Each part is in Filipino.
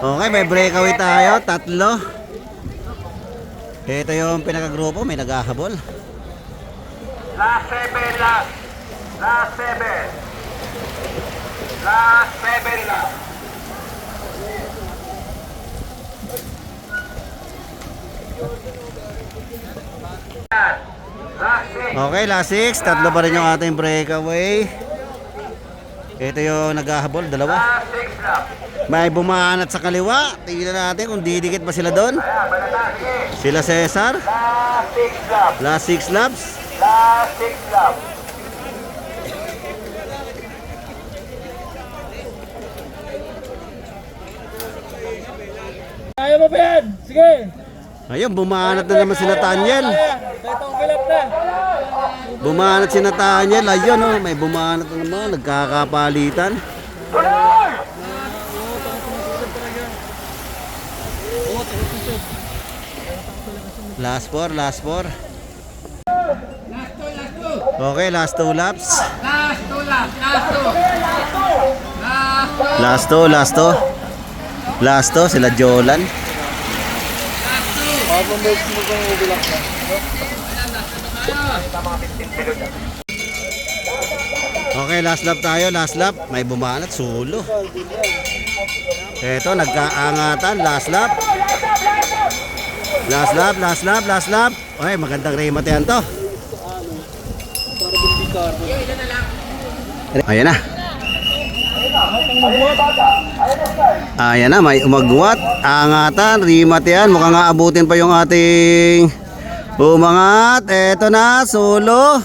Okay, may breakaway tayo, tatlo. Ito yung pinakagrupo, may naghahabol. Last 7 last. Last 7. Last 7 last. Last 6. Okay, last 6. Tatlo pa rin yung ating breakaway. Ito yung naghahabol, dalawa. Last 6 lap. May bumaanat sa kaliwa. Tingnan natin kung didikit ba sila doon. Ayan, balata. Sige. Sila Cesar. Last 6 lap. Last 6 laps. Last 6 lap. Kaya mo pa yan! Sige! Ayun, bumaanat na naman sila Tanyel. Tetong kilap na! Bumaanat si Nathaniel. Ayun, oh, may bumaanat na naman. Nagkakapalitan. Tuloy! Last 4, last 4. Okay, last 2 laps. Last 2 lang! Last 2! Last 2, last 2. Last 2, sila Jolan. Okay, last lap tayo, last lap. May bumanat, sulo. Eto, nagkaangatan, last lap. Last lap, last lap, last lap. Okay, magandang remate yan to. Ayan na. Ayan na, may umagwat. Angatan, remate yan. Mukhang aabutin pa yung ating umangat. Eto na, solo.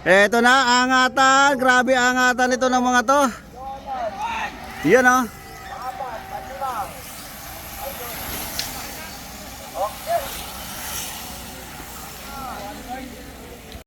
Eto na, angatan. Grabe angatan ito ng mga to. Yan oh.